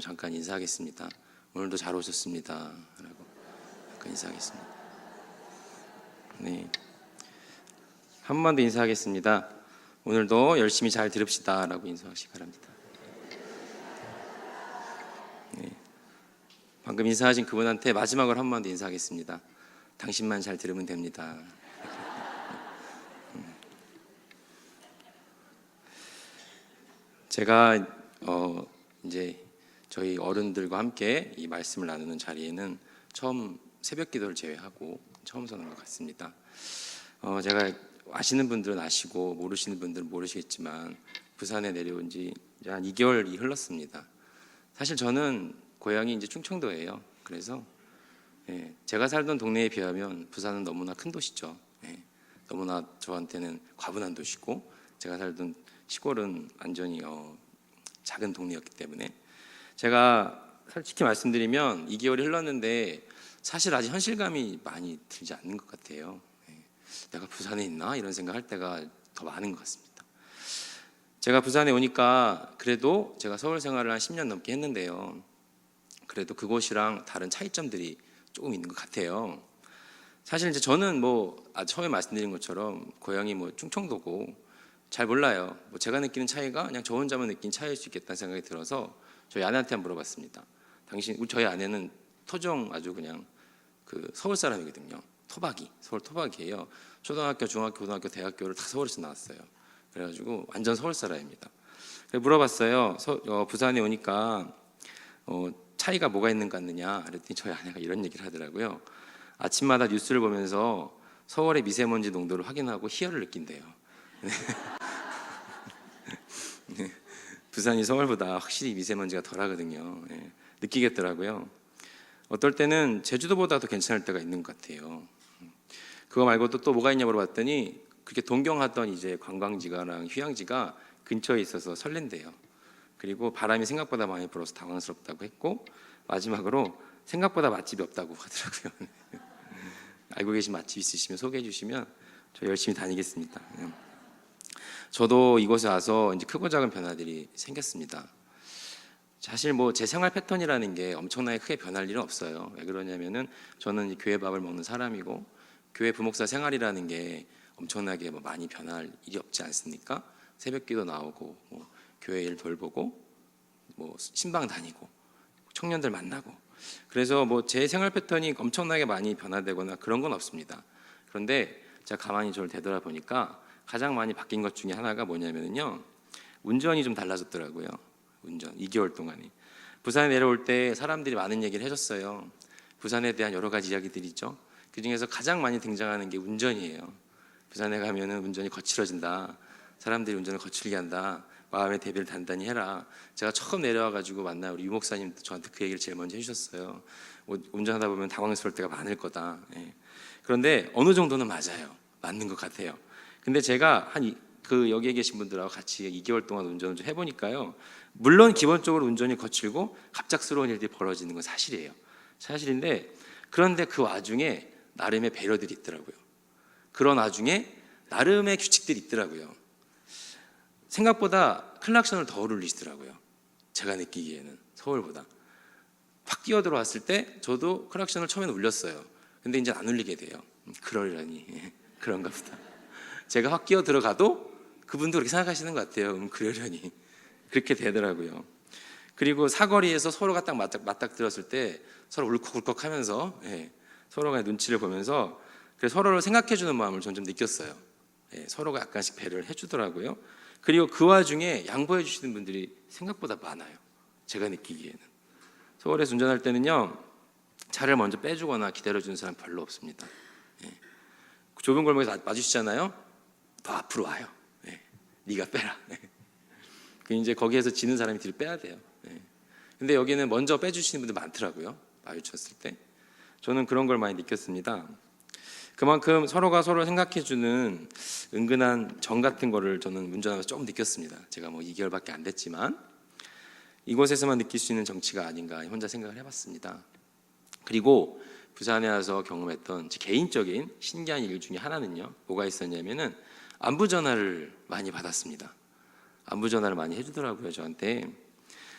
잠깐 인사하겠습니다. 오늘도 잘 오셨습니다. 라고 잠깐 인사하겠습니다. 네, 한 번 더 인사하겠습니다. 오늘도 열심히 잘 들읍시다. 라고 인사하시기 바랍니다. 네, 방금 인사하신 그분한테 마지막으로 한 번 더 인사하겠습니다. 당신만 잘 들으면 됩니다. 제가 이제 저희 어른들과 함께 이 말씀을 나누는 자리에는 처음 새벽 기도를 제외하고 처음 서는 것 같습니다. 제가 아시는 분들은 아시고 모르시는 분들은 모르시겠지만 부산에 내려온 지 이제 한 2개월이 흘렀습니다. 사실 저는 고향이 이제 충청도예요. 그래서 제가 살던 동네에 비하면 부산은 너무나 큰 도시죠. 너무나 저한테는 과분한 도시고 제가 살던 시골은 완전히 작은 동네였기 때문에 제가 솔직히 말씀드리면 2개월이 흘렀는데 사실 아직 현실감이 많이 들지 않는 것 같아요. 내가 부산에 있나? 이런 생각할 때가 더 많은 것 같습니다. 제가 부산에 오니까 그래도 제가 서울 생활을 한 10년 넘게 했는데요. 그래도 그곳이랑 다른 차이점들이 조금 있는 것 같아요. 사실 이제 저는 처음에 말씀드린 것처럼 고향이 충청도고 잘 몰라요. 제가 느끼는 차이가 그냥 저 혼자만 느낀 차이일 수 있겠다는 생각이 들어서 저희 아내한테 한번 물어봤습니다. 저희 아내는 토종 아주 그냥 그 서울 사람이거든요. 서울 토박이에요. 초등학교, 중학교, 고등학교, 대학교를 다 서울에서 나왔어요. 그래가지고 완전 서울 사람입니다. 그래서 물어봤어요. 부산에 오니까 차이가 뭐가 있는 것 같느냐 그랬더니 저희 아내가 이런 얘기를 하더라고요. 아침마다 뉴스를 보면서 서울의 미세먼지 농도를 확인하고 희열을 느낀대요. 네. 부산이 서울보다 확실히 미세먼지가 덜하거든요. 느끼겠더라고요. 어떨 때는 제주도보다 더 괜찮을 때가 있는 것 같아요. 그거 말고도 또 뭐가 있냐 물어봤더니 그렇게 동경하던 이제 관광지가랑 휴양지가 근처에 있어서 설렌대요. 그리고 바람이 생각보다 많이 불어서 당황스럽다고 했고 마지막으로 생각보다 맛집이 없다고 하더라고요. 알고 계신 맛집 있으시면 소개해 주시면 저 열심히 다니겠습니다. 저도 이곳에 와서 이제 크고 작은 변화들이 생겼습니다. 사실 제 생활 패턴이라는 게 엄청나게 크게 변할 일은 없어요. 왜 그러냐면은 저는 교회 밥을 먹는 사람이고 교회 부목사 생활이라는 게 엄청나게 많이 변할 일이 없지 않습니까? 새벽기도 나오고 교회 일 돌보고 신방 다니고 청년들 만나고 그래서 제 생활 패턴이 엄청나게 많이 변화되거나 그런 건 없습니다. 그런데 제가 가만히 저를 되돌아보니까 가장 많이 바뀐 것 중에 하나가 뭐냐면요, 운전이 좀 달라졌더라고요. 운전 2개월 동안에 부산에 내려올 때 사람들이 많은 얘기를 해줬어요. 부산에 대한 여러 가지 이야기들이 있죠. 그 중에서 가장 많이 등장하는 게 운전이에요. 부산에 가면은 운전이 거칠어진다. 사람들이 운전을 거칠게 한다. 마음의 대비를 단단히 해라. 제가 처음 내려와가지고 만난 우리 유 목사님도 저한테 그 얘기를 제일 먼저 해주셨어요. 운전하다 보면 당황스러울 때가 많을 거다. 그런데 어느 정도는 맞아요. 맞는 것 같아요. 근데 제가 여기에 계신 분들하고 같이 2개월 동안 운전을 좀 해보니까요. 물론 기본적으로 운전이 거칠고 갑작스러운 일들이 벌어지는 건 사실이에요. 사실인데 그런데 그 와중에 나름의 배려들이 있더라고요. 그런 와중에 나름의 규칙들이 있더라고요. 생각보다 클락션을 더 울리시더라고요. 제가 느끼기에는 서울보다. 확 뛰어들어왔을 때 저도 클락션을 처음에는 울렸어요. 근데 이제 안 울리게 돼요. 그러려니 그런가 보다. 제가 확 끼어 들어가도 그분도 그렇게 생각하시는 것 같아요. 그러려니 그렇게 되더라고요. 그리고 사거리에서 서로가 딱 맞닥뜨렸을 때 서로 울컥울컥하면서 서로가 눈치를 보면서 서로를 생각해주는 마음을 전 좀 느꼈어요. 서로가 약간씩 배려를 해주더라고요. 그리고 그 와중에 양보해 주시는 분들이 생각보다 많아요. 제가 느끼기에는 서울에서 운전할 때는요, 차를 먼저 빼주거나 기다려주는 사람 별로 없습니다. 좁은 골목에서 마주치잖아요. 더 앞으로 와요. 네가 빼라. 이제 거기에서 지는 사람이 뒤를 빼야 돼요. 근데 여기는 먼저 빼주시는 분들 많더라고요. 마주쳤을 때 저는 그런 걸 많이 느꼈습니다. 그만큼 서로가 서로 생각해주는 은근한 정 같은 거를 저는 운전하면서 조금 느꼈습니다. 제가 2개월밖에 안 됐지만 이곳에서만 느낄 수 있는 정치가 아닌가 혼자 생각을 해봤습니다. 그리고 부산에 와서 경험했던 제 개인적인 신기한 일 중에 하나는요, 뭐가 있었냐면은 안부 전화를 많이 받았습니다. 안부 전화를 많이 해주더라고요, 저한테.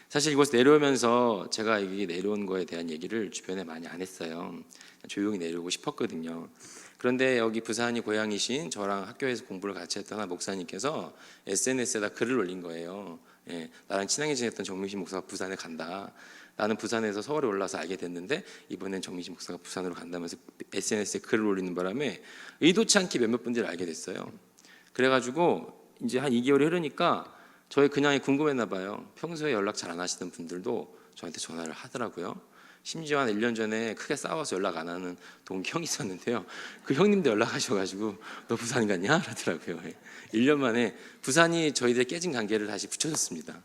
사실 이곳 내려오면서 제가 여기 내려온 거에 대한 얘기를 주변에 많이 안 했어요. 조용히 내려오고 싶었거든요. 그런데 여기 부산이 고향이신 저랑 학교에서 공부를 같이 했던 한 목사님께서 SNS에다 글을 올린 거예요. 예, 나랑 친하게 지냈던 정민식 목사가 부산에 간다. 나는 부산에서 서울에 올라서 알게 됐는데 이번엔 정민식 목사가 부산으로 간다면서 SNS에 글을 올리는 바람에 의도치 않게 몇몇 분들이 알게 됐어요. 그래가지고 이제 한 2개월이 흐르니까 저의 근황이 궁금했나 봐요. 평소에 연락 잘 안 하시던 분들도 저한테 전화를 하더라고요. 심지어 한 1년 전에 크게 싸워서 연락 안 하는 동기 형이 있었는데요. 그 형님도 연락하셔가지고 너 부산 갔냐? 그러더라고요. 1년 만에 부산이 저희들 깨진 관계를 다시 붙여줬습니다.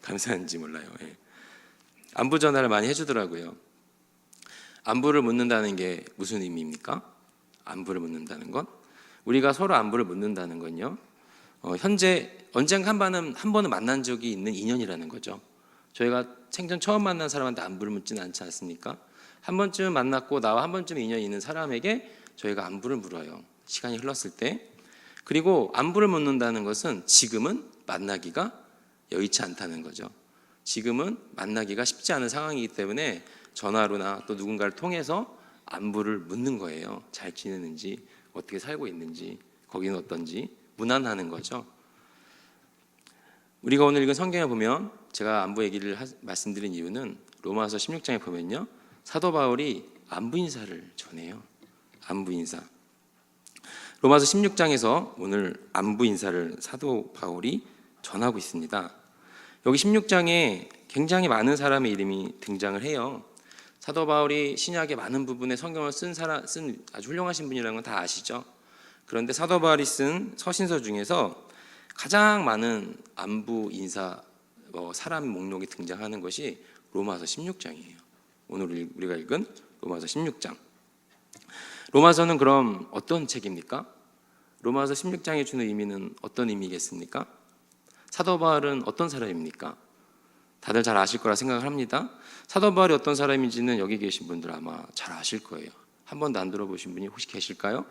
감사한지 몰라요. 안부 전화를 많이 해주더라고요. 안부를 묻는다는 게 무슨 의미입니까? 안부를 묻는다는 건? 우리가 서로 안부를 묻는다는 건요, 현재 언젠가 한 번은 만난 적이 있는 인연이라는 거죠. 저희가 생전 처음 만난 사람한테 안부를 묻지는 않지 않습니까? 한 번쯤 만났고 나와 한 번쯤 인연이 있는 사람에게 저희가 안부를 물어요. 시간이 흘렀을 때. 그리고 안부를 묻는다는 것은 지금은 만나기가 여의치 않다는 거죠. 지금은 만나기가 쉽지 않은 상황이기 때문에 전화로나 또 누군가를 통해서 안부를 묻는 거예요. 잘 지내는지, 어떻게 살고 있는지, 거기는 어떤지 문안하는 거죠. 우리가 오늘 읽은 성경에 보면, 제가 안부 얘기를 말씀드린 이유는 로마서 16장에 보면요, 사도 바울이 안부 인사를 전해요. 안부 인사. 로마서 16장에서 오늘 안부 인사를 사도 바울이 전하고 있습니다. 여기 16장에 굉장히 많은 사람의 이름이 등장을 해요. 사도 바울이 신약의 많은 부분에 성경을 쓴 아주 훌륭하신 분이라는 건 다 아시죠? 그런데 사도 바울이 쓴 서신서 중에서 가장 많은 안부 인사 사람 목록이 등장하는 것이 로마서 16장이에요. 오늘 우리가 읽은 로마서 16장. 로마서는 그럼 어떤 책입니까? 로마서 16장이 주는 의미는 어떤 의미겠습니까? 사도 바울은 어떤 사람입니까? 다들 잘 아실 거라 생각을 합니다. 사도 바울이 어떤 사람인지는 여기 계신 분들 아마 잘 아실 거예요. 한 번도 안 들어보신 분이 혹시 계실까요?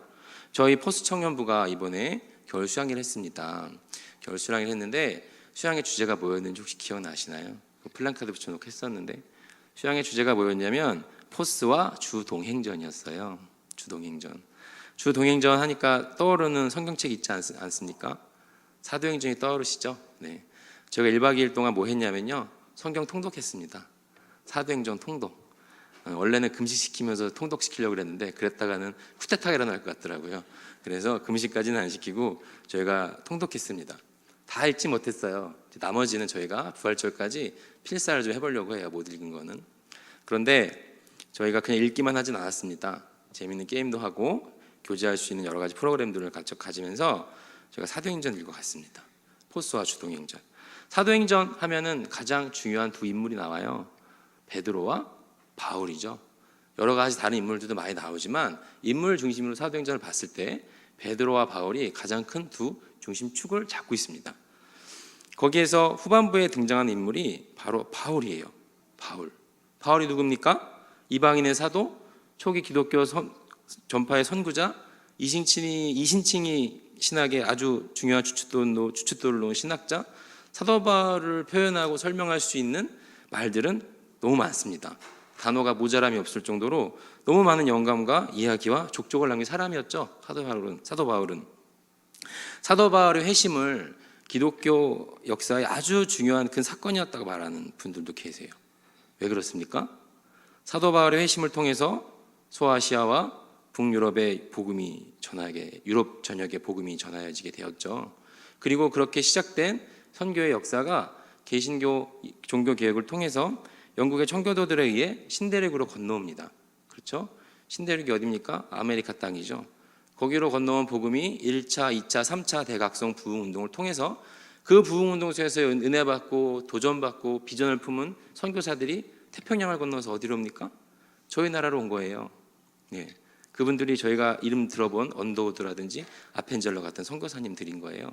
저희 포스 청년부가 이번에 겨울 수양회를 했습니다. 겨울 수양회를 했는데 수양회 주제가 뭐였는지 혹시 기억나시나요? 플랜카드 붙여놓고 했었는데 수양회 주제가 뭐였냐면 포스와 주동행전이었어요. 주동행전. 주동행전 하니까 떠오르는 성경책 있지 않습니까? 사도행전이 떠오르시죠? 네. 제가 1박 2일 동안 뭐 했냐면요, 성경 통독했습니다. 사도행전 통독. 원래는 금식시키면서 통독시키려고 그랬는데 그랬다가는 쿠데타가 일어날 것 같더라고요. 그래서 금식까지는 안 시키고 저희가 통독했습니다. 다 읽지 못했어요. 나머지는 저희가 부활절까지 필사를 좀 해보려고 해요. 못 읽은 거는. 그런데 저희가 그냥 읽기만 하진 않았습니다. 재밌는 게임도 하고 교제할 수 있는 여러 가지 프로그램들을 가지면서 제가 사도행전 읽어갔습니다. 포스와 주동행전. 사도행전 하면은 가장 중요한 두 인물이 나와요. 베드로와 바울이죠. 여러 가지 다른 인물들도 많이 나오지만 인물 중심으로 사도행전을 봤을 때 베드로와 바울이 가장 큰 두 중심축을 잡고 있습니다. 거기에서 후반부에 등장하는 인물이 바로 바울이에요. 바울이 누굽니까? 이방인의 사도, 초기 기독교 전파의 선구자, 이신칭이 신학의 아주 중요한 주춧돌을 놓은 신학자. 사도 바울을 표현하고 설명할 수 있는 말들은 너무 많습니다. 단어가 모자람이 없을 정도로 너무 많은 영감과 이야기와 족적을 남긴 사람이었죠. 사도 바울은 사도 바울의 회심을 기독교 역사의 아주 중요한 큰 사건이었다고 말하는 분들도 계세요. 왜 그렇습니까? 사도 바울의 회심을 통해서 소아시아와 북유럽의 유럽 전역의 복음이 전하여지게 되었죠. 그리고 그렇게 시작된 선교의 역사가 개신교 종교 개혁을 통해서 영국의 청교도들에 의해 신대륙으로 건너옵니다. 그렇죠? 신대륙이 어디입니까? 아메리카 땅이죠. 거기로 건너온 복음이 1차, 2차, 3차 대각성 부흥운동을 통해서 그 부흥운동 속에서 은혜받고 도전받고 비전을 품은 선교사들이 태평양을 건너서 어디로 옵니까? 저희 나라로 온 거예요. 네. 그분들이 저희가 이름 들어본 언더우드라든지 아펜젤러 같은 선교사님들인 거예요.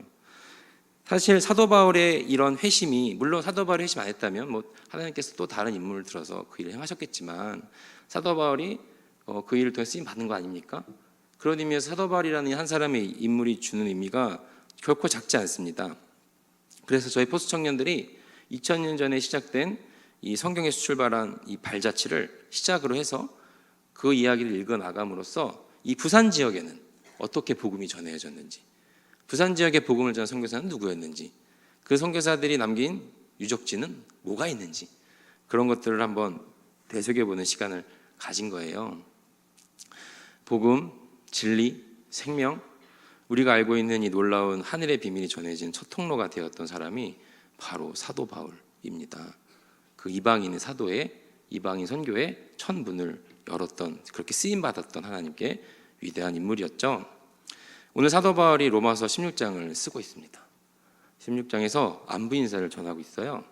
사실 사도 바울의 이런 회심이, 물론 사도 바울이 회심 안 했다면 하나님께서 또 다른 인물을 들어서 그 일을 행하셨겠지만 사도 바울이 그 일을 통해 쓰임 받는 거 아닙니까? 그런 의미에서 사도 바울이라는 한 사람의 인물이 주는 의미가 결코 작지 않습니다. 그래서 저희 포스 청년들이 2000년 전에 시작된 이 성경에서 출발한 이 발자취를 시작으로 해서 그 이야기를 읽어 나감으로써 이 부산 지역에는 어떻게 복음이 전해졌는지, 부산 지역의 복음을 전한 선교사는 누구였는지, 그 선교사들이 남긴 유적지는 뭐가 있는지, 그런 것들을 한번 되새겨보는 시간을 가진 거예요. 복음, 진리, 생명, 우리가 알고 있는 이 놀라운 하늘의 비밀이 전해진 첫 통로가 되었던 사람이 바로 사도 바울입니다. 그 이방인 사도의, 이방인 선교의 첫 문을 열었던, 그렇게 쓰임받았던 하나님께 위대한 인물이었죠. 오늘 사도 바울이 로마서 16장을 쓰고 있습니다. 16장에서 안부 인사를 전하고 있어요.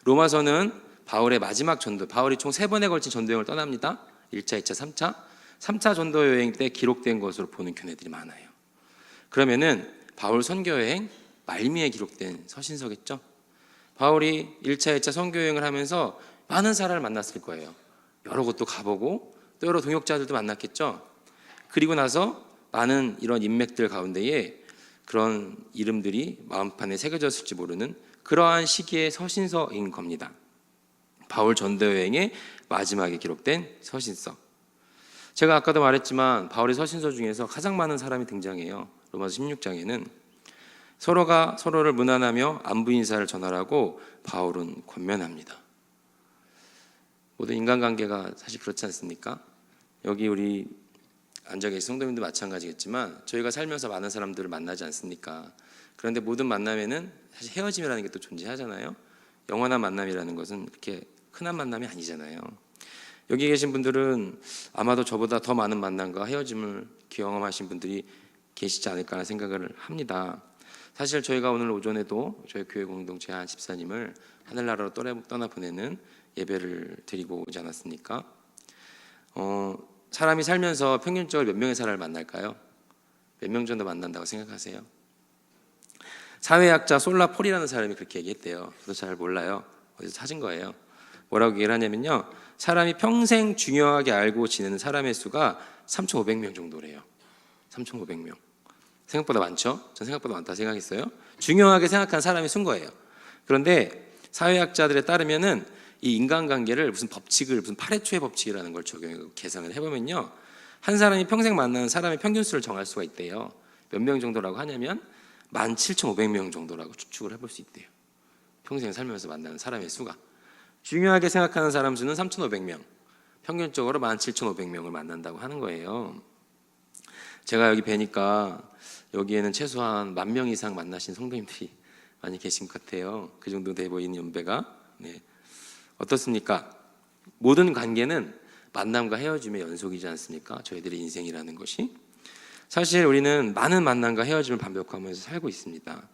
로마서는 바울의 마지막 전도, 바울이 총 3번에 걸친 전도여행을 떠납니다. 1차, 2차, 3차. 3차 전도 여행 때 기록된 것으로 보는 견해들이 많아요. 그러면은 바울 선교 여행 말미에 기록된 서신서겠죠. 바울이 1차, 2차 선교 여행을 하면서 많은 사람을 만났을 거예요. 여러 곳도 가보고 또 여러 동역자들도 만났겠죠. 그리고 나서 많은 이런 인맥들 가운데에 그런 이름들이 마음판에 새겨졌을지 모르는 그러한 시기의 서신서인 겁니다. 바울 전도 여행의 마지막에 기록된 서신서. 제가 아까도 말했지만 바울의 서신서 중에서 가장 많은 사람이 등장해요. 로마서 16장에는 서로가 서로를 문안하며 안부 인사를 전하라고 바울은 권면합니다. 모든 인간관계가 사실 그렇지 않습니까? 여기 우리 앉아 계신 성도님도 마찬가지겠지만 저희가 살면서 많은 사람들을 만나지 않습니까? 그런데 모든 만남에는 사실 헤어짐이라는 게 또 존재하잖아요. 영원한 만남이라는 것은 그렇게 흔한 만남이 아니잖아요. 여기 계신 분들은 아마도 저보다 더 많은 만남과 헤어짐을 경험하신 분들이 계시지 않을까 하는 생각을 합니다. 사실 저희가 오늘 오전에도 저희 교회 공동체 한 집사님을 하늘나라로 떠나 보내는 예배를 드리고 오지 않았습니까? 사람이 살면서 평균적으로 몇 명의 사람을 만날까요? 몇 명 정도 만난다고 생각하세요? 사회학자 솔라폴이라는 사람이 그렇게 얘기했대요. 저도 잘 몰라요. 어디서 찾은 거예요. 뭐라고 얘기를 하냐면요, 사람이 평생 중요하게 알고 지내는 사람의 수가 3,500명 정도래요. 3,500명. 생각보다 많죠? 전 생각보다 많다 생각했어요. 중요하게 생각한 사람이 순 거예요. 그런데 사회학자들에 따르면은 이 인간관계를 무슨 법칙을, 무슨 파레초의 법칙이라는 걸 적용해서 계산을 해보면요, 한 사람이 평생 만나는 사람의 평균수를 정할 수가 있대요. 몇 명 정도라고 하냐면 17,500명 정도라고 추측을 해볼 수 있대요. 평생 살면서 만나는 사람의 수가. 중요하게 생각하는 사람 수는 3,500명, 평균적으로 17,500명을 만난다고 하는 거예요. 제가 여기 뵈니까 여기에는 최소한 10,000명 이상 만나신 성도님들이 많이 계신 것 같아요. 그 정도 돼 보이는 연배가. 네. 어떻습니까? 모든 관계는 만남과 헤어짐의 연속이지 않습니까? 저희들의 인생이라는 것이. 사실 우리는 많은 만남과 헤어짐을 반복하면서 살고 있습니다.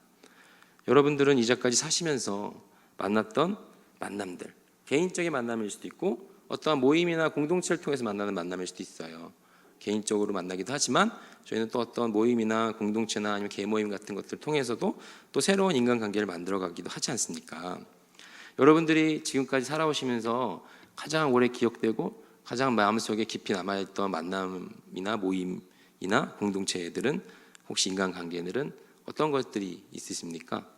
여러분들은 이제까지 사시면서 만났던 만남들, 개인적인 만남일 수도 있고 어떠한 모임이나 공동체를 통해서 만나는 만남일 수도 있어요. 개인적으로 만나기도 하지만 저희는 또 어떤 모임이나 공동체나 아니면 개모임 같은 것들을 통해서도 또 새로운 인간관계를 만들어가기도 하지 않습니까? 여러분들이 지금까지 살아오시면서 가장 오래 기억되고 가장 마음속에 깊이 남아있던 만남이나 모임이나 공동체들은, 혹시 인간관계들은 어떤 것들이 있으십니까?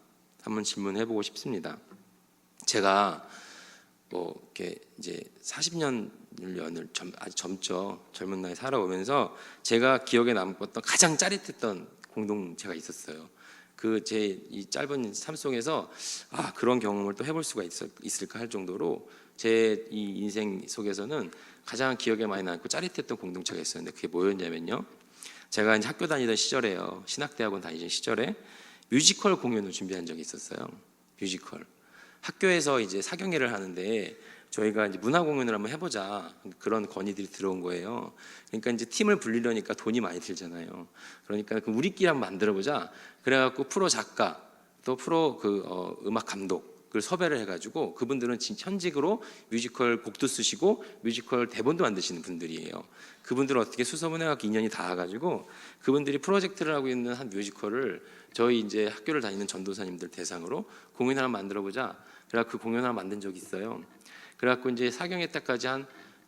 한번 질문해보고 싶습니다. 제가 이렇게 이제 40년을 아주 젊죠. 젊은 나이에 살아오면서 제가 기억에 남았던 가장 짜릿했던 공동체가 있었어요. 그 제 이 짧은 삶 속에서 그런 경험을 또 해볼 수가 있을까 할 정도로 제 이 인생 속에서는 가장 기억에 많이 남고 짜릿했던 공동체가 있었는데, 그게 뭐였냐면요, 제가 이제 학교 다니던 시절에요, 신학대학원 다니던 시절에 뮤지컬 공연을 준비한 적이 있었어요. 뮤지컬. 학교에서 이제 사경회를 하는데 저희가 이제 문화 공연을 한번 해보자, 그런 건의들이 들어온 거예요. 그러니까 이제 팀을 불리려니까 돈이 많이 들잖아요. 그러니까 우리끼리 한번 만들어보자. 그래갖고 프로 작가 또 프로 음악 감독을 섭외를 해가지고, 그분들은 현직으로 뮤지컬 곡도 쓰시고 뮤지컬 대본도 만드시는 분들이에요. 그분들을 어떻게 수소문해갖고 인연이 닿아가지고 그분들이 프로젝트를 하고 있는 한 뮤지컬을 저희 이제 학교를 다니는 전도사님들 대상으로 공연 하나 만들어보자. 그래갖고 그 공연 하나 만든 적이 있어요. 그래갖고 이제 사경회 때까지 한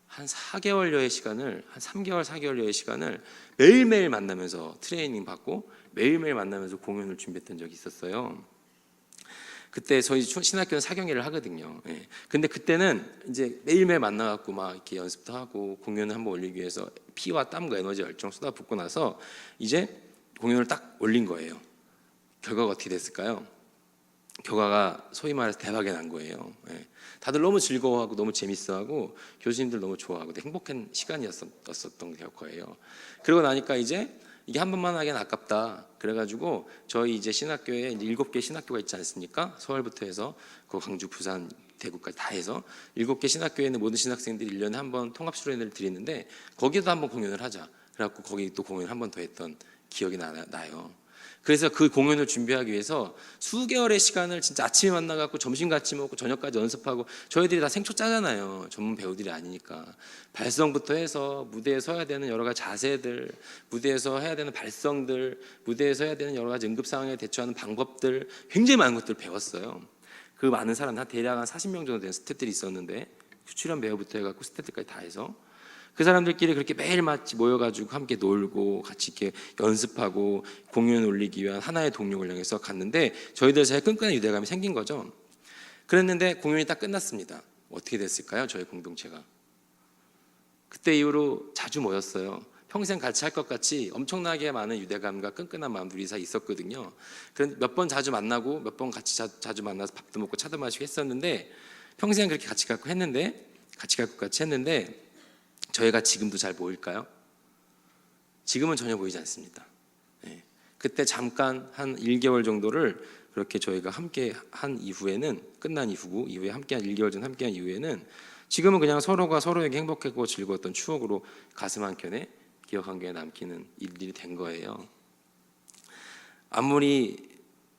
4개월여의 시간을, 한 3개월 4개월여의 시간을 매일매일 만나면서 트레이닝 받고 매일매일 만나면서 공연을 준비했던 적이 있었어요. 그때 저희 신학교는 사경회를 하거든요. 예. 근데 그때는 이제 매일매일 만나갖고 막 이렇게 연습도 하고 공연을 한번 올리기 위해서 피와 땀과 에너지 열정 쏟아붓고 나서 이제 공연을 딱 올린 거예요. 결과가 어떻게 됐을까요? 결과가 소위 말해서 대박이 난 거예요. 예. 다들 너무 즐거워하고 너무 재밌어하고 교수님들 너무 좋아하고 행복한 시간이었었던 거예요. 그러고 나니까 이제 이게 한 번만 하기엔 아깝다. 그래가지고 저희 이제 신학교에 이제 7개 신학교가 있지 않습니까? 서울부터 해서 그 광주, 부산, 대구까지 다 해서 7개 신학교에 있는 모든 신학생들이 1년에 한 번 통합 수련회를 드리는데 거기도 한번 공연을 하자. 그래갖고 거기 또 공연을 한 번 더 했던 기억이 나요. 그래서 그 공연을 준비하기 위해서 수개월의 시간을 진짜 아침에 만나갖고 점심 같이 먹고 저녁까지 연습하고 저희들이 다 생초 짜잖아요. 전문 배우들이 아니니까. 발성부터 해서 무대에 서야 되는 여러 가지 자세들, 무대에서 해야 되는 발성들, 무대에서 해야 되는 여러 가지 응급 상황에 대처하는 방법들 굉장히 많은 것들을 배웠어요. 그 많은 사람 한 대략 한 40명 정도 되는 스태프들이 있었는데 출연 배우부터 해갖고 스태프들까지 다 해서 그 사람들끼리 그렇게 매일 같이 모여가지고 함께 놀고 같이 이렇게 연습하고 공연 올리기 위한 하나의 동력을 향해서 갔는데 저희들 사이에 끈끈한 유대감이 생긴 거죠. 그랬는데 공연이 딱 끝났습니다. 어떻게 됐을까요? 저희 공동체가 그때 이후로 자주 모였어요. 평생 같이 할 것 같이 엄청나게 많은 유대감과 끈끈한 마음들이 우리 사이에 있었거든요. 그런데 몇 번 자주 만나고 몇 번 같이 자주 만나서 밥도 먹고 차도 마시고 했었는데 평생 그렇게 같이 갈 것 같이 했는데 저희가 지금도 잘 모일까요? 지금은 전혀 보이지 않습니다. 네. 그때 잠깐 한 1개월 정도를 그렇게 저희가 함께 한 이후에는 끝난 이후에 함께 한 1개월 전 함께 한 이후에는 지금은 그냥 서로가 서로에게 행복했고 즐거웠던 추억으로 가슴 한켠에 기억 한켠에 남기는 일들이 된 거예요. 아무리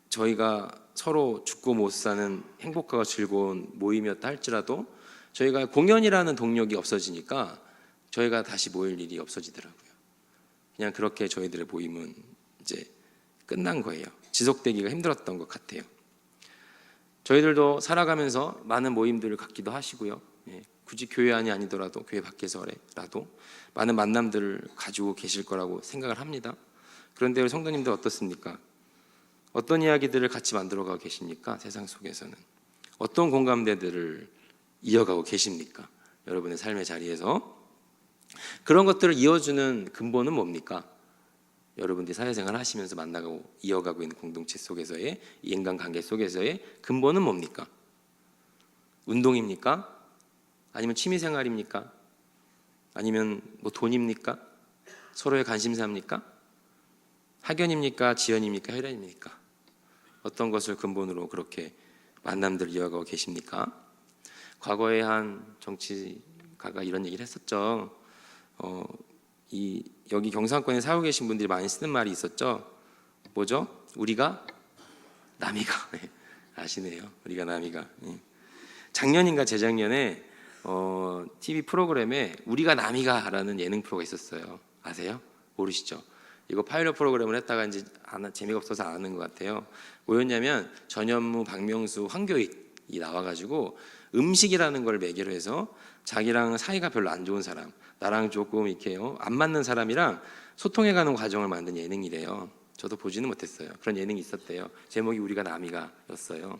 저희가 서로 죽고 못 사는 행복하고 즐거운 모임이었다 할지라도 저희가 공연이라는 동력이 없어지니까 저희가 다시 모일 일이 없어지더라고요. 그냥 그렇게 저희들의 모임은 이제 끝난 거예요. 지속되기가 힘들었던 것 같아요. 저희들도 살아가면서 많은 모임들을 갖기도 하시고요. 굳이 교회 안이 아니더라도 교회 밖에서라도 많은 만남들을 가지고 계실 거라고 생각을 합니다. 그런데 우리 성도님들 어떻습니까? 어떤 이야기들을 같이 만들어가고 계십니까? 세상 속에서는 어떤 공감대들을 이어가고 계십니까? 여러분의 삶의 자리에서 그런 것들을 이어주는 근본은 뭡니까? 여러분들이 사회생활 하시면서 만나고 이어가고 있는 공동체 속에서의 인간관계 속에서의 근본은 뭡니까? 운동입니까? 아니면 취미생활입니까? 아니면 뭐 돈입니까? 서로의 관심사입니까? 학연입니까? 지연입니까? 혈연입니까? 어떤 것을 근본으로 그렇게 만남들을 이어가고 계십니까? 과거에 한 정치가가 이런 얘기를 했었죠. 여기 경상권에 살고 계신 분들이 많이 쓰는 말이 있었죠. 뭐죠? 우리가 남이가 아시네요. 우리가 남이가. 작년인가 재작년에 TV 프로그램에 우리가 남이가라는 예능 프로가 있었어요. 아세요? 모르시죠? 이거 파일럿 프로그램을 했다가 이제 재미가 없어서 안 하는 것 같아요. 뭐였냐면 전현무, 박명수, 황교익이 나와가지고 음식이라는 걸 매개로 해서 자기랑 사이가 별로 안 좋은 사람, 나랑 조금 이렇게 안 맞는 사람이랑 소통해가는 과정을 만든 예능이래요. 저도 보지는 못했어요. 그런 예능이 있었대요. 제목이 우리가 남이가였어요.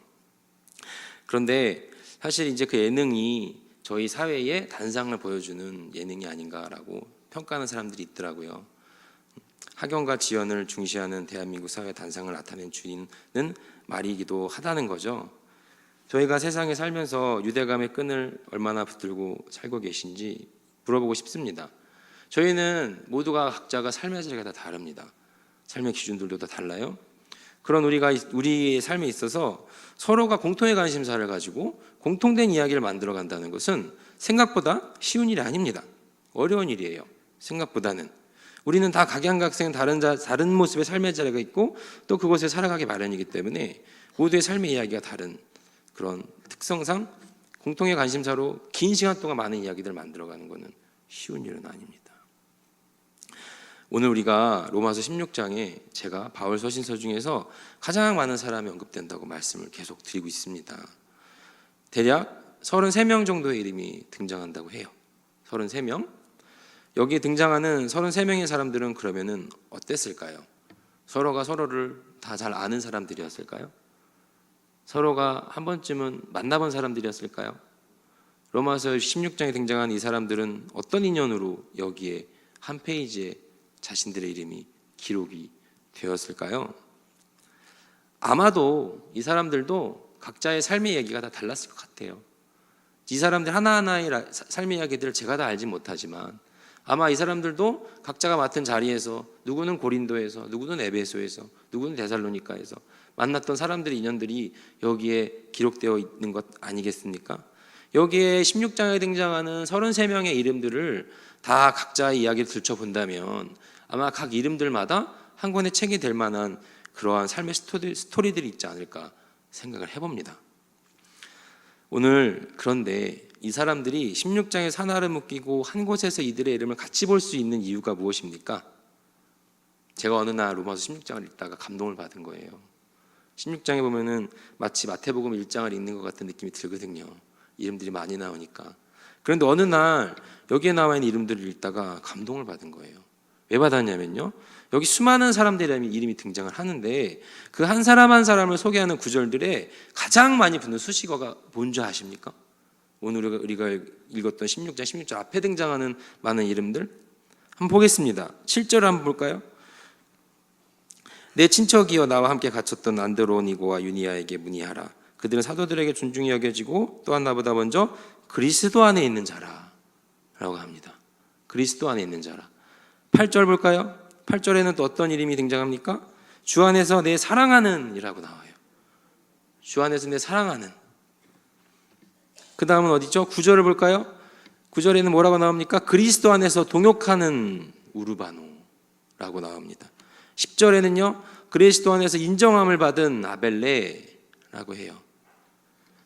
그런데 사실 이제 그 예능이 저희 사회의 단상을 보여주는 예능이 아닌가라고 평가하는 사람들이 있더라고요. 학연과 지연을 중시하는 대한민국 사회 단상을 나타낸 주인은 말이기도 하다는 거죠. 저희가 세상에 살면서 유대감의 끈을 얼마나 붙들고 살고 계신지 물어보고 싶습니다. 저희는 모두가 각자가 삶의 자리가 다 다릅니다. 삶의 기준들도 다 달라요. 그런 우리의 삶에 있어서 서로가 공통의 관심사를 가지고 공통된 이야기를 만들어 간다는 것은 생각보다 쉬운 일이 아닙니다. 어려운 일이에요. 생각보다는. 우리는 다 각양각색 다른 모습의 삶의 자리가 있고 또 그곳에 살아가기 마련이기 때문에 모두의 삶의 이야기가 다른 그런 특성상 공통의 관심사로 긴 시간 동안 많은 이야기들을 만들어가는 것은 쉬운 일은 아닙니다. 오늘 우리가 로마서 16장에 제가 바울 서신서 중에서 가장 많은 사람이 언급된다고 말씀을 계속 드리고 있습니다. 대략 33명 정도의 이름이 등장한다고 해요. 33명. 여기에 등장하는 33명의 사람들은 그러면은 어땠을까요? 서로가 서로를 다 잘 아는 사람들이었을까요? 서로가 한 번쯤은 만나본 사람들이었을까요? 로마서 16장에 등장한 이 사람들은 어떤 인연으로 여기에 한 페이지에 자신들의 이름이 기록이 되었을까요? 아마도 이 사람들도 각자의 삶의 얘기가 다 달랐을 것 같아요. 이 사람들 하나하나의 삶의 이야기들을 제가 다 알지 못하지만 아마 이 사람들도 각자가 맡은 자리에서 누구는 고린도에서, 누구는 에베소에서, 누구는 데살로니가에서 만났던 사람들의 인연들이 여기에 기록되어 있는 것 아니겠습니까? 여기에 16장에 등장하는 33명의 이름들을 다 각자의 이야기를 들춰본다면 아마 각 이름들마다 한 권의 책이 될 만한 그러한 삶의 스토리들이 있지 않을까 생각을 해봅니다. 오늘 그런데 이 사람들이 16장에 산하를 묶이고 한 곳에서 이들의 이름을 같이 볼 수 있는 이유가 무엇입니까? 제가 어느 날 로마서 16장을 읽다가 감동을 받은 거예요. 16장에 보면은 마치 마태복음 1장을 읽는 것 같은 느낌이 들거든요. 이름들이 많이 나오니까. 그런데 어느 날 여기에 나와 있는 이름들을 읽다가 감동을 받은 거예요. 왜 받았냐면요, 여기 수많은 사람들의 이름이 등장을 하는데 그 한 사람 한 사람을 소개하는 구절들에 가장 많이 붙는 수식어가 뭔지 아십니까? 오늘 우리가 읽었던 16장 앞에 등장하는 많은 이름들 한번 보겠습니다. 7절 한번 볼까요? 내 친척이여 나와 함께 갇혔던 안드로니고와 유니아에게 문의하라. 그들은 사도들에게 존중이 여겨지고 또한 나보다 먼저 그리스도 안에 있는 자라 라고 합니다. 그리스도 안에 있는 자라. 8절 볼까요? 8절에는 또 어떤 이름이 등장합니까? 주 안에서 내 사랑하는 이라고 나와요. 주 안에서 내 사랑하는. 그 다음은 어디죠? 9절을 볼까요? 9절에는 뭐라고 나옵니까? 그리스도 안에서 동역하는 우르바노라고 나옵니다. 10절에는요, 그리스도 안에서 인정함을 받은 아벨레라고 해요.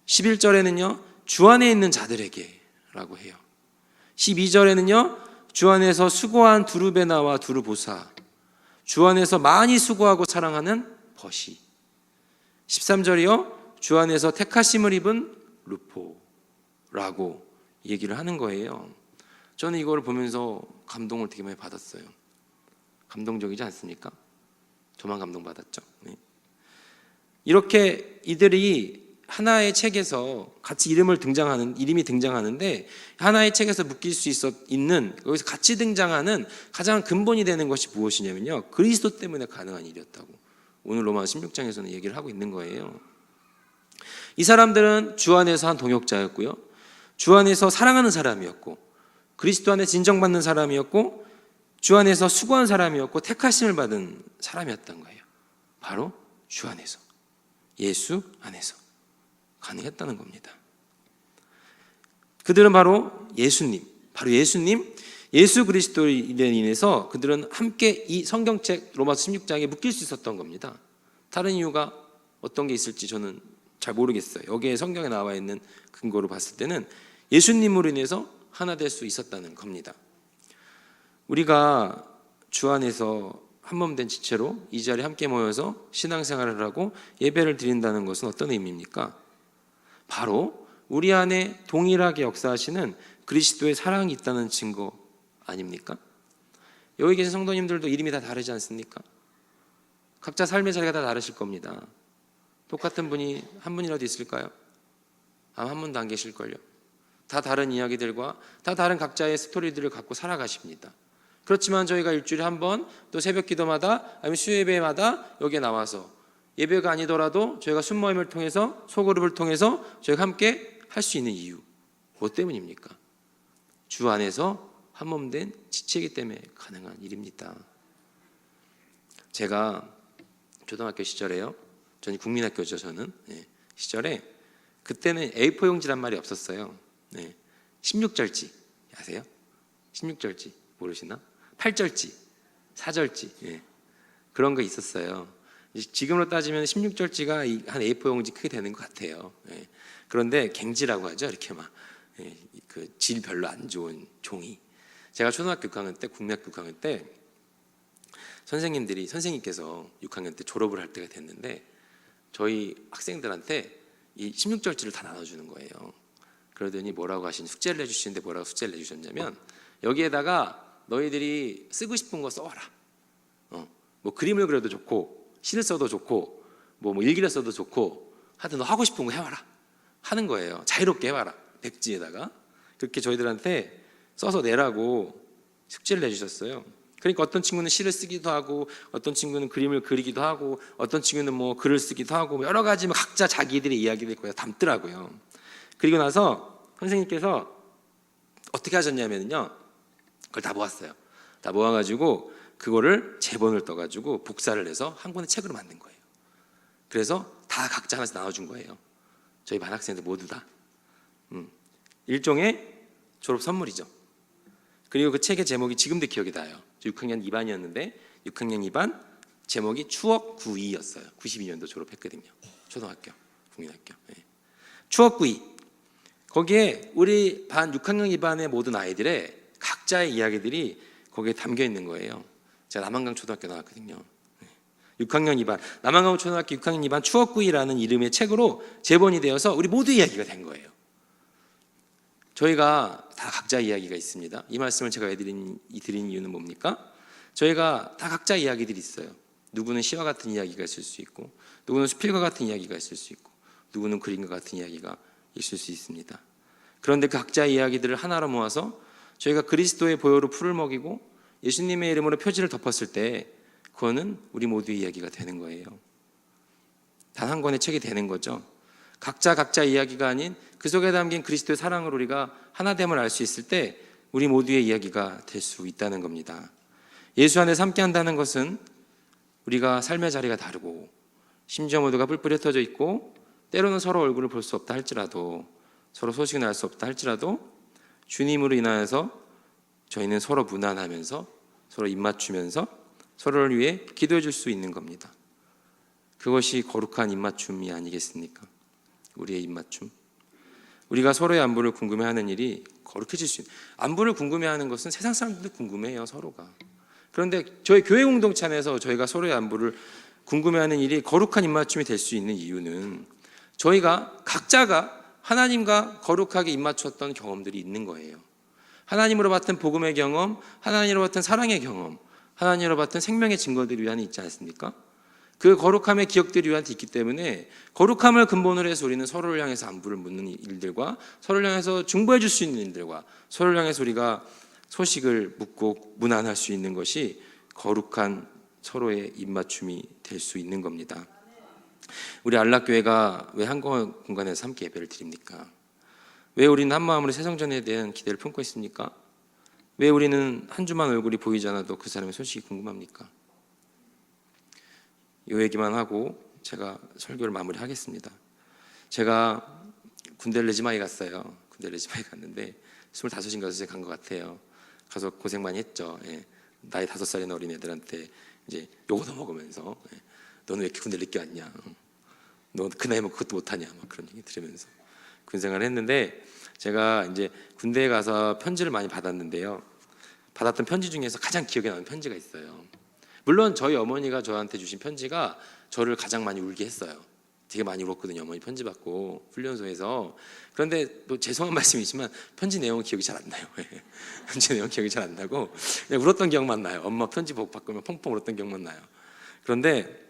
11절에는요, 주 안에 있는 자들에게 라고 해요. 12절에는요, 주 안에서 수고한 두르베나와 두르보사, 주 안에서 많이 수고하고 사랑하는 버시. 13절이요, 주 안에서 택하심을 입은 루포라고 얘기를 하는 거예요. 저는 이걸 보면서 감동을 되게 많이 받았어요. 감동적이지 않습니까? 저만 감동받았죠. 네. 이렇게 이들이 하나의 책에서 같이 이름이 등장하는데 하나의 책에서 묶일 수 있는 여기서 같이 등장하는 가장 근본이 되는 것이 무엇이냐면요, 그리스도 때문에 가능한 일이었다고 오늘 로마서 16장에서는 얘기를 하고 있는 거예요. 이 사람들은 주 안에서 한 동역자였고요, 주 안에서 사랑하는 사람이었고, 그리스도 안에 진정받는 사람이었고, 주 안에서 수고한 사람이었고, 택하심을 받은 사람이었던 거예요. 바로 주 안에서, 예수 안에서 가능했다는 겁니다. 그들은 바로 예수님, 예수 그리스도로 인해서 그들은 함께 이 성경책 로마서 16장에 묶일 수 있었던 겁니다. 다른 이유가 어떤 게 있을지 저는 잘 모르겠어요. 여기에 성경에 나와 있는 근거로 봤을 때는 예수님으로 인해서 하나 될 수 있었다는 겁니다. 우리가 주 안에서 한 몸 된 지체로 이 자리에 함께 모여서 신앙생활을 하고 예배를 드린다는 것은 어떤 의미입니까? 바로 우리 안에 동일하게 역사하시는 그리스도의 사랑이 있다는 증거 아닙니까? 여기 계신 성도님들도 이름이 다 다르지 않습니까? 각자 삶의 자리가 다 다르실 겁니다. 똑같은 분이 한 분이라도 있을까요? 아마 한 분도 안 계실걸요. 다 다른 이야기들과 다 다른 각자의 스토리들을 갖고 살아가십니다. 그렇지만 저희가 일주일에 한 번, 또 새벽 기도마다 아니면 수요예배마다 여기에 나와서 예배가 아니더라도 저희가 순모임을 통해서, 소그룹을 통해서 저희가 함께 할 수 있는 이유, 뭐 때문입니까? 주 안에서 한 몸 된 지체이기 때문에 가능한 일입니다. 제가 초등학교 시절에요, 저는 국민학교죠, 저는 시절에 그때는 A4 용지란 말이 없었어요. 16절지 아세요? 16절지 모르시나? 8절지, 4절지 그런 거 있었어요. 지금으로 따지면 16절지가 한 A4 용지 크게 되는 것 같아요. 그런데 갱지라고 하죠. 이렇게 막 그 질 별로 안 좋은 종이. 제가 초등학교 6학년 때, 국민학교 6학년 때 선생님께서 6학년 때 졸업을 할 때가 됐는데 저희 학생들한테 이 16절지를 다 나눠주는 거예요. 그러더니 뭐라고 숙제를 내주시는데 뭐라고 숙제를 내주셨냐면, 여기에다가 너희들이 쓰고 싶은 거 써와라. 뭐 그림을 그려도 좋고, 시를 써도 좋고, 뭐 일기를 써도 좋고, 하여튼 너 하고 싶은 거 해와라 하는 거예요. 자유롭게 해와라. 백지에다가 그렇게 저희들한테 써서 내라고 숙제를 내주셨어요. 그러니까 어떤 친구는 시를 쓰기도 하고, 어떤 친구는 그림을 그리기도 하고, 어떤 친구는 뭐 글을 쓰기도 하고, 여러 가지 각자 자기들의 이야기를 거기다 담더라고요. 그리고 나서 선생님께서 어떻게 하셨냐면요, 그걸 다 모았어요. 다 모아가지고 그거를 제본을 떠가지고 복사를 해서 한 권의 책으로 만든 거예요. 그래서 다 각자 하나씩 나눠준 거예요. 저희 반 학생들 모두 다. 일종의 졸업 선물이죠. 그리고 그 책의 제목이 지금도 기억이 나요. 저 6학년 2반이었는데 6학년 2반 제목이 추억 92였어요. 92년도 졸업했거든요. 초등학교, 국민학교. 네. 추억 92. 거기에 우리 반 6학년 2반의 모든 아이들의 각자의 이야기들이 거기에 담겨 있는 거예요. 제가 남한강 초등학교 나왔거든요. 6학년 2반 남한강 초등학교 6학년 2반 추억 92라는 이름의 책으로 제본이 되어서 우리 모두 이야기가 된 거예요. 저희가 다 각자 이야기가 있습니다. 이 말씀을 제가 드린 이유는 뭡니까? 저희가 다 각자 이야기들이 있어요. 누구는 시와 같은 이야기가 있을 수 있고, 누구는 수필과 같은 이야기가 있을 수 있고, 누구는 그림과 같은 이야기가 있을 수 있습니다. 그런데 그 각자의 이야기들을 하나로 모아서 저희가 그리스도의 보혈로 풀을 먹이고 예수님의 이름으로 표지를 덮었을 때 그거는 우리 모두의 이야기가 되는 거예요. 단 한 권의 책이 되는 거죠. 각자 이야기가 아닌 그 속에 담긴 그리스도의 사랑을 우리가 하나됨을 알 수 있을 때 우리 모두의 이야기가 될 수 있다는 겁니다. 예수 안에서 함께 한다는 것은 우리가 삶의 자리가 다르고 심지어 모두가 뿔뿔이 흩어져 있고 때로는 서로 얼굴을 볼 수 없다 할지라도, 서로 소식을 알 수 없다 할지라도 주님으로 인하여서 저희는 서로 무난하면서 서로 입맞추면서 서로를 위해 기도해 줄 수 있는 겁니다. 그것이 거룩한 입맞춤이 아니겠습니까? 우리의 입맞춤. 우리가 서로의 안부를 궁금해하는 일이 거룩해질 수 있는, 안부를 궁금해하는 것은 세상 사람들도 궁금해요, 서로가. 그런데 저희 교회 공동체 안에서 저희가 서로의 안부를 궁금해하는 일이 거룩한 입맞춤이 될 수 있는 이유는 저희가 각자가 하나님과 거룩하게 입맞췄던 경험들이 있는 거예요. 하나님으로 받은 복음의 경험, 하나님으로 받은 사랑의 경험, 하나님으로 받은 생명의 증거들이 위안에 있지 않습니까? 그 거룩함의 기억들이 우리한테 있기 때문에 거룩함을 근본으로 해서 우리는 서로를 향해서 안부를 묻는 일들과 서로를 향해서 중보해 줄 수 있는 일들과 서로를 향해서 우리가 소식을 묻고 문안할 수 있는 것이 거룩한 서로의 입맞춤이 될 수 있는 겁니다. 우리 안락교회가 왜 한 공간에서 함께 예배를 드립니까? 왜 우리는 한마음으로 새성전에 대한 기대를 품고 있습니까? 왜 우리는 한 주만 얼굴이 보이지 않아도 그 사람의 소식이 궁금합니까? 이 얘기만 하고 제가 설교를 마무리하겠습니다. 제가 군대를 레지마에 갔어요. 군대 레지마에 갔는데 25인가 6에 간 것 같아요. 가서 고생 많이 했죠. 예. 나이 5살인 어린 애들한테 이제 요거도 먹으면서 너는 왜 이렇게 군대 늦게 왔냐? 너 그 나이 먹고 그것도 못하냐? 막 그런 얘기 들으면서 군 생활을 했는데 제가 이제 군대에 가서 편지를 많이 받았는데요. 받았던 편지 중에서 가장 기억에 남는 편지가 있어요. 물론 저희 어머니가 저한테 주신 편지가 저를 가장 많이 울게 했어요. 되게 많이 울었거든요. 어머니 편지 받고 훈련소에서. 그런데 또 죄송한 말씀이지만 편지 내용은 기억이 잘 안 나요. 편지 내용 기억이 잘 안 나고 그냥 울었던 기억만 나요. 엄마 편지 받으면 펑펑 울었던 기억만 나요. 그런데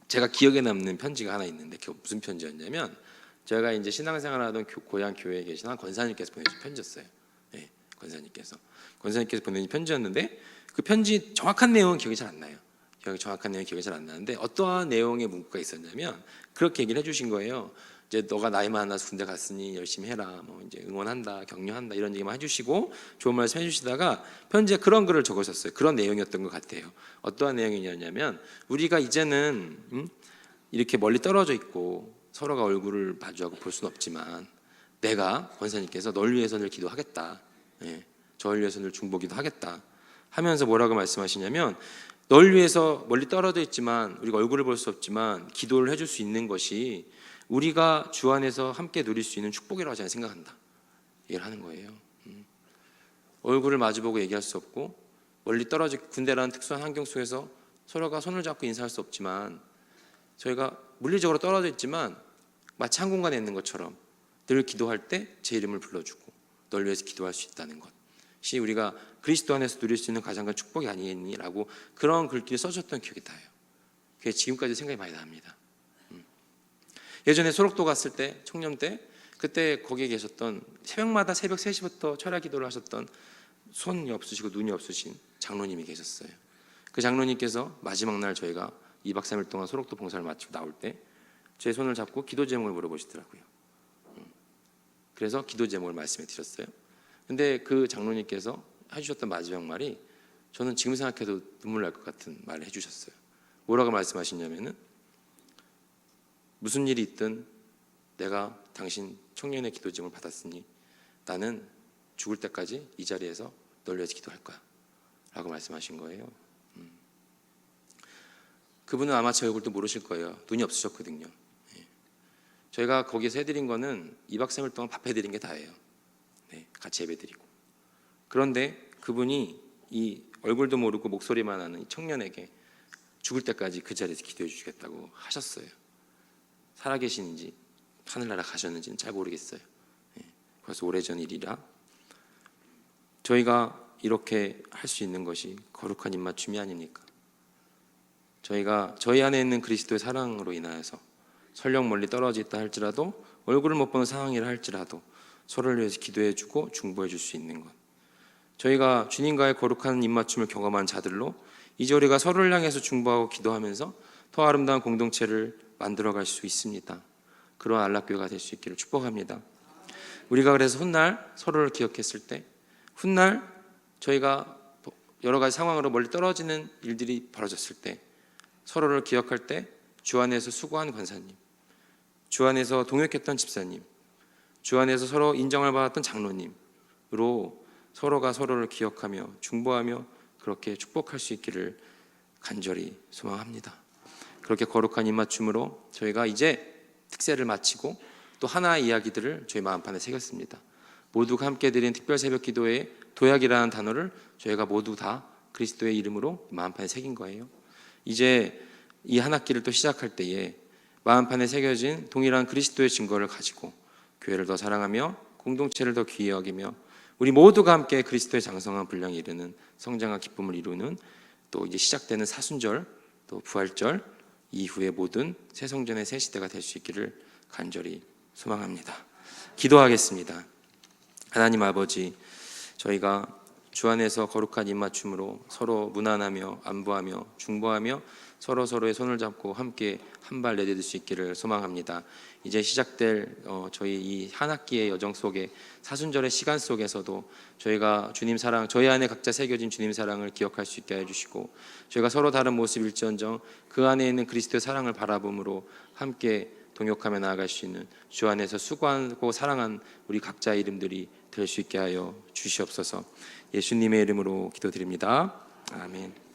제가 기억에 남는 편지가 하나 있는데 그게 무슨 편지였냐면 제가 이제 신앙생활하던 고향 교회에 계신 한 권사님께서 보내주신 편지였어요. 네, 권사님께서 보내주신 편지였는데 그 편지 정확한 내용은 기억이 잘 안 나요. 정확한 내용이 기억이 잘 안 나는데 어떠한 내용의 문구가 있었냐면 그렇게 얘기를 해주신 거예요. 이제 너가 나이 많아서 군대 갔으니 열심히 해라. 뭐 이제 응원한다, 격려한다 이런 얘기만 해주시고 좋은 말씀 해주시다가 편지에 그런 글을 적으셨어요. 그런 내용이었던 것 같아요. 어떠한 내용이냐면 우리가 이제는 이렇게 멀리 떨어져 있고 서로가 얼굴을 마주하고 볼 수는 없지만 내가 권사님께서 널 위해서 늘 기도하겠다. 예, 저를 위해서 늘 중보기도 하겠다. 하면서 뭐라고 말씀하시냐면 널 위해서 멀리 떨어져 있지만 우리가 얼굴을 볼 수 없지만 기도를 해줄 수 있는 것이 우리가 주 안에서 함께 누릴 수 있는 축복이라고 저는 생각한다. 얘기를 하는 거예요. 얼굴을 마주보고 얘기할 수 없고 멀리 떨어져 군대라는 특수한 환경 속에서 서로가 손을 잡고 인사할 수 없지만 저희가 물리적으로 떨어져 있지만 마치 한 공간에 있는 것처럼 늘 기도할 때 제 이름을 불러주고 널 위해서 기도할 수 있다는 것이 우리가 그리스도 안에서 누릴 수 있는 가장 큰 축복이 아니겠니라고 그런 글귀를 써줬던 기억이 나요. 그게 지금까지 생각이 많이 납니다. 예전에 소록도 갔을 때, 청년 때, 그때 거기에 계셨던 새벽마다 새벽 3시부터 철야 기도를 하셨던 손이 없으시고 눈이 없으신 장로님이 계셨어요. 그 장로님께서 마지막 날 저희가 2박 3일 동안 소록도 봉사를 마치고 나올 때 제 손을 잡고 기도 제목을 물어보시더라고요. 그래서 기도 제목을 말씀해 드렸어요. 근데 그 장로님께서 해주셨던 마지막 말이 저는 지금 생각해도 눈물 날 것 같은 말을 해주셨어요. 뭐라고 말씀하시냐면은 무슨 일이 있든 내가 당신 청년의 기도 제목을 받았으니 나는 죽을 때까지 이 자리에서 널 위해서 기도할 거야 라고 말씀하신 거예요. 그분은 아마 제 얼굴도 모르실 거예요. 눈이 없으셨거든요. 저희가 거기서 해드린 거는 2박 3일 동안 밥 해드린 게 다예요. 네, 같이 예배드리고. 그런데 그분이 이 얼굴도 모르고 목소리만 하는 이 청년에게 죽을 때까지 그 자리에서 기도해 주시겠다고 하셨어요. 살아계시는지 하늘나라 가셨는지는 잘 모르겠어요. 그래서 오래전 일이라 저희가 이렇게 할 수 있는 것이 거룩한 입맞춤이 아닙니까? 저희가 저희 안에 있는 그리스도의 사랑으로 인하여서 설령 멀리 떨어져 있다 할지라도 얼굴을 못 보는 상황이라 할지라도 서로를 위해서 기도해 주고 중보해 줄 수 있는 것, 저희가 주님과의 거룩한 입맞춤을 경험한 자들로 이제 우리가 서로를 향해서 중보하고 기도하면서 더 아름다운 공동체를 만들어갈 수 있습니다. 그러한 안락교회가 될 수 있기를 축복합니다. 우리가 그래서 훗날 서로를 기억했을 때, 훗날 저희가 여러 가지 상황으로 멀리 떨어지는 일들이 벌어졌을 때 서로를 기억할 때 주 안에서 수고한 권사님, 주 안에서 동역했던 집사님, 주 안에서 서로 인정을 받았던 장로님으로 서로가 서로를 기억하며 중보하며 그렇게 축복할 수 있기를 간절히 소망합니다. 그렇게 거룩한 입맞춤으로 저희가 이제 특세를 마치고 또 하나의 이야기들을 저희 마음판에 새겼습니다. 모두가 함께 드린 특별 새벽 기도의 도약이라는 단어를 저희가 모두 다 그리스도의 이름으로 마음판에 새긴 거예요. 이제 이 한 학기를 또 시작할 때에 마음판에 새겨진 동일한 그리스도의 증거를 가지고 교회를 더 사랑하며 공동체를 더 귀히 여기며 우리 모두가 함께 그리스도의 장성한 분량에 이르는 성장과 기쁨을 이루는 또 이제 시작되는 사순절 또 부활절 이후의 모든 새성전의 새 시대가 될 수 있기를 간절히 소망합니다. 기도하겠습니다. 하나님 아버지, 저희가 주 안에서 거룩한 입맞춤으로 서로 무난하며 안부하며 중보하며 서로의 손을 잡고 함께 한 발 내디딜 수 있기를 소망합니다. 이제 시작될 저희 이 한 학기의 여정 속에 사순절의 시간 속에서도 저희가 주님 사랑, 저희 안에 각자 새겨진 주님 사랑을 기억할 수 있게 해주시고 저희가 서로 다른 모습일지언정 그 안에 있는 그리스도의 사랑을 바라봄으로 함께 동역하며 나아갈 수 있는 주 안에서 수고하고 사랑한 우리 각자의 이름들이 될 수 있게 하여 주시옵소서. 예수님의 이름으로 기도드립니다. 아멘.